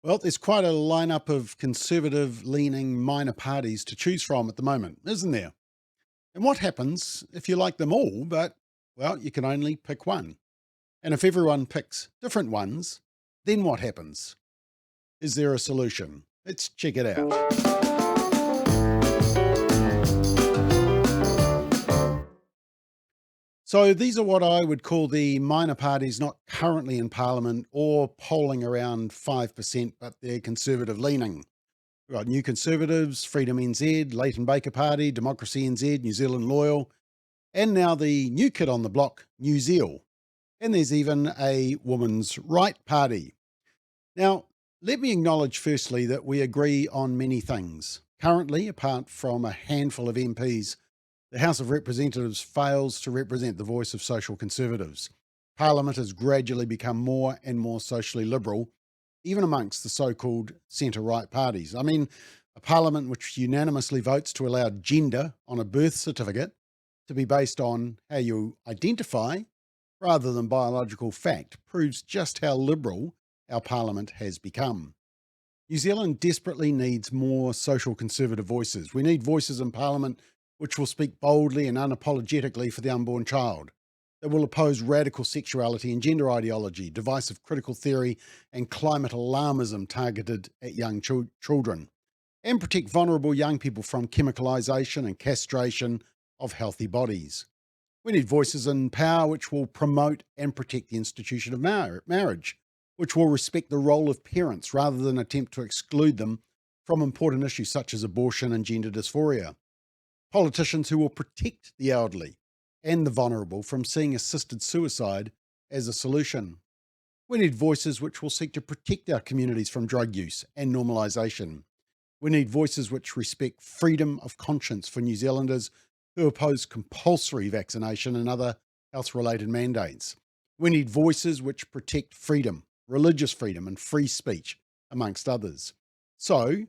Well, there's quite a lineup of conservative leaning minor parties to choose from at the moment, isn't there? And what happens if you like them all, but, well, you can only pick one? And if everyone picks different ones, then what happens? Is there a solution? Let's check it out. So these are what I would call the minor parties not currently in Parliament or polling around 5%, but they're conservative leaning. We've got New Conservatives, Freedom NZ, Leighton Baker Party, Democracy NZ, New Zealand Loyal, and now the new kid on the block, New Zeal. And there's even a Women's Right Party. Now, let me acknowledge firstly that we agree on many things. Currently, apart from a handful of MPs, the House of Representatives fails to represent the voice of social conservatives. Parliament has gradually become more and more socially liberal, even amongst the so-called centre-right parties. I mean, a parliament which unanimously votes to allow gender on a birth certificate to be based on how you identify rather than biological fact proves just how liberal our parliament has become. New Zealand desperately needs more social conservative voices. We need voices in parliament which will speak boldly and unapologetically for the unborn child, that will oppose radical sexuality and gender ideology, divisive critical theory, and climate alarmism targeted at young children, and protect vulnerable young people from chemicalisation and castration of healthy bodies. We need voices in power which will promote and protect the institution of marriage, which will respect the role of parents rather than attempt to exclude them from important issues such as abortion and gender dysphoria. Politicians who will protect the elderly and the vulnerable from seeing assisted suicide as a solution. We need voices which will seek to protect our communities from drug use and normalisation. We need voices which respect freedom of conscience for New Zealanders who oppose compulsory vaccination and other health-related mandates. We need voices which protect freedom, religious freedom and free speech, amongst others. So,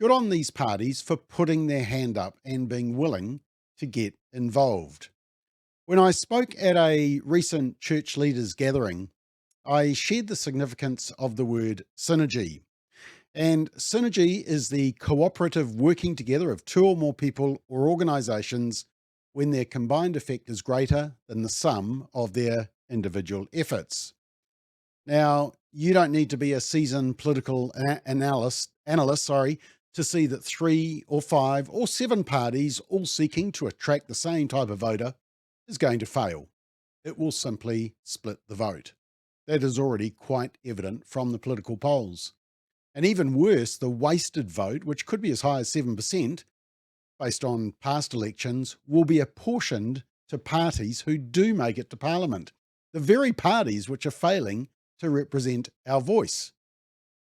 good on these parties for putting their hand up and being willing to get involved. When I spoke at a recent church leaders gathering, I shared the significance of the word synergy. And synergy is the cooperative working together of two or more people or organisations when their combined effect is greater than the sum of their individual efforts. Now, you don't need to be a seasoned political analyst, to see that 3 or 5 or 7 parties all seeking to attract the same type of voter is going to fail. It will simply split the vote. That is already quite evident from the political polls. And even worse, the wasted vote, which could be as high as 7%, based on past elections, will be apportioned to parties who do make it to Parliament, the very parties which are failing to represent our voice.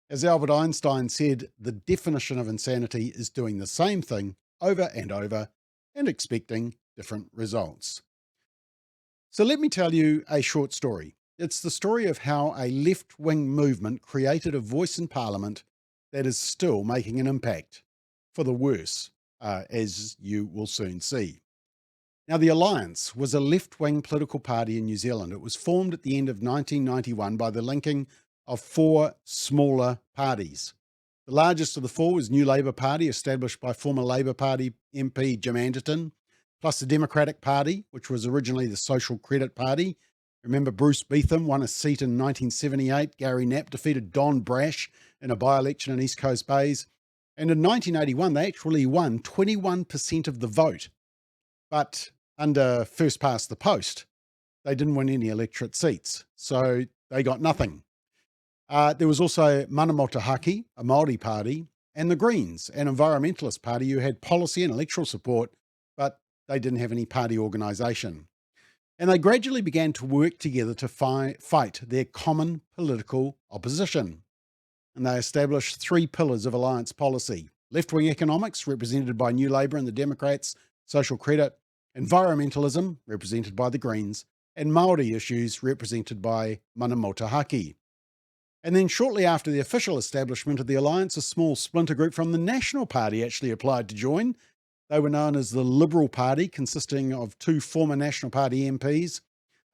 As Albert Einstein said, the definition of insanity is doing the same thing over and over and expecting different results. So let me tell you a short story. It's the story of how a left-wing movement created a voice in Parliament that is still making an impact, for the worse, as you will soon see. Now, the Alliance was a left-wing political party in New Zealand. It was formed at the end of 1991 by the linking of 4 smaller parties. The largest of the 4 was New Labour Party, established by former Labour Party MP Jim Anderton, plus the Democratic Party, which was originally the Social Credit Party. Remember, Bruce Beetham won a seat in 1978. Gary Knapp defeated Don Brash in a by-election in East Coast Bays. And in 1981, they actually won 21% of the vote. But under first past the post, they didn't win any electorate seats, so they got nothing. There was also Mana Motuhake, a Māori party, and the Greens, an environmentalist party who had policy and electoral support, but they didn't have any party organisation. And they gradually began to work together to fight their common political opposition. And they established 3 pillars of alliance policy: left-wing economics, represented by New Labour and the Democrats, social credit, environmentalism, represented by the Greens, and Māori issues, represented by Mana Motuhake. And then shortly after the official establishment of the alliance, a small splinter group from the National Party actually applied to join. They were known as the Liberal Party, consisting of 2 former National Party MPs,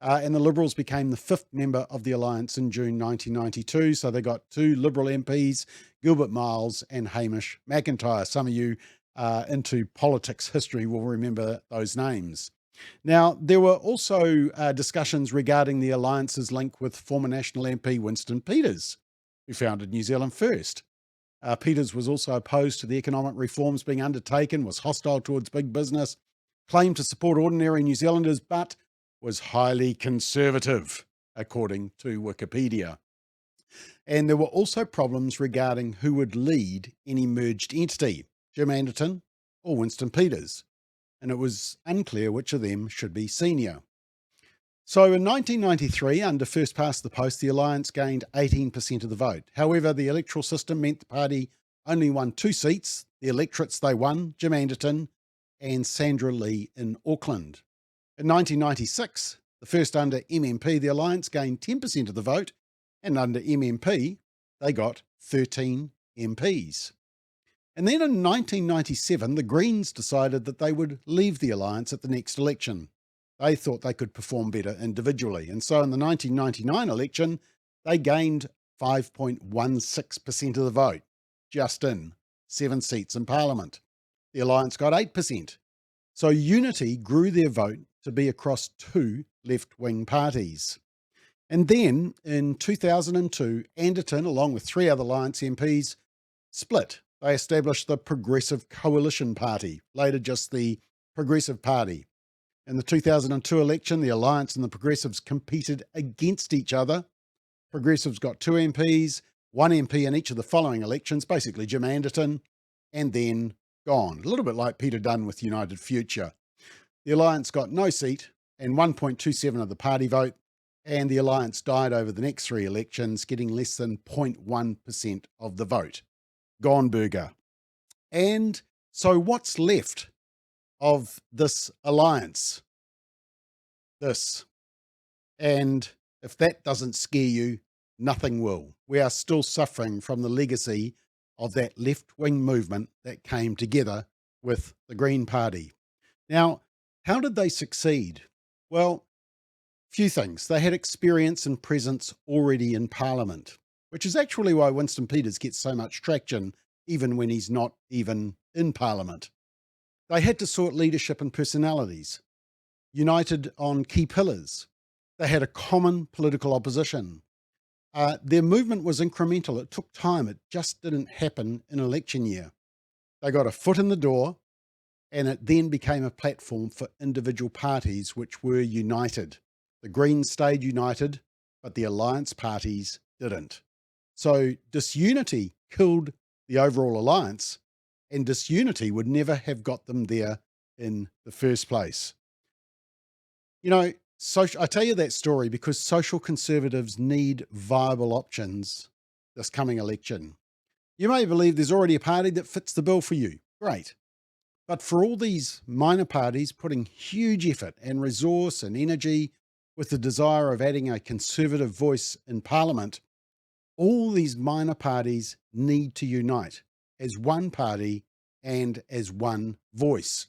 and the Liberals became the fifth member of the alliance in June 1992. So they got two Liberal MPs, Gilbert Miles and Hamish McIntyre. Some of you into politics history will remember those names. Now, there were also discussions regarding the alliance's link with former National MP Winston Peters, who founded New Zealand First. Peters was also opposed to the economic reforms being undertaken, was hostile towards big business, claimed to support ordinary New Zealanders, but was highly conservative, according to Wikipedia. And there were also problems regarding who would lead any merged entity, Jim Anderton or Winston Peters, and it was unclear which of them should be senior. So in 1993, under first past the post, the alliance gained 18% of the vote. However, the electoral system meant the party only won 2 seats. The electorates they won, Jim Anderton and Sandra Lee in Auckland. In 1996, the first under MMP, the alliance gained 10% of the vote, and under MMP, they got 13 MPs. And then in 1997, the Greens decided that they would leave the alliance at the next election. They thought they could perform better individually. And so in the 1999 election, they gained 5.16% of the vote, just in 7 seats in Parliament. The alliance got 8%. So Unity grew their vote to be across 2 left-wing parties. And then in 2002, Anderton, along with 3 other alliance MPs, split. They established the Progressive Coalition Party, later just the Progressive Party. In the 2002 election, the Alliance and the Progressives competed against each other. Progressives got 2 MPs, 1 MP in each of the following elections, basically Jim Anderton, and then gone. A little bit like Peter Dunn with United Future. The Alliance got no seat and 1.27 of the party vote, and the Alliance died over the next 3 elections, getting less than 0.1% of the vote. Gone burger. And so what's left of this alliance? This. And if that doesn't scare you, nothing will. We are still suffering from the legacy of that left-wing movement that came together with the Green Party. Now, how did they succeed? Well, few things. They had experience and presence already in Parliament, which is actually why Winston Peters gets so much traction, even when he's not even in Parliament. They had to sort leadership and personalities, united on key pillars. They had a common political opposition. Their movement was incremental. It took time. It just didn't happen in election year. They got a foot in the door, and it then became a platform for individual parties which were united. The Greens stayed united, but the alliance parties didn't. So disunity killed the overall alliance, and disunity would never have got them there in the first place. You know, I tell you that story because social conservatives need viable options this coming election. You may believe there's already a party that fits the bill for you. Great. But for all these minor parties putting huge effort and resource and energy with the desire of adding a conservative voice in Parliament, all these minor parties need to unite as one party and as one voice.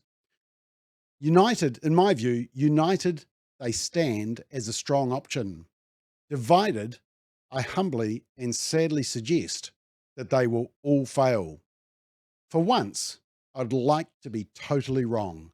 United, in my view, united, they stand as a strong option. Divided, I humbly and sadly suggest that they will all fail. For once, I'd like to be totally wrong.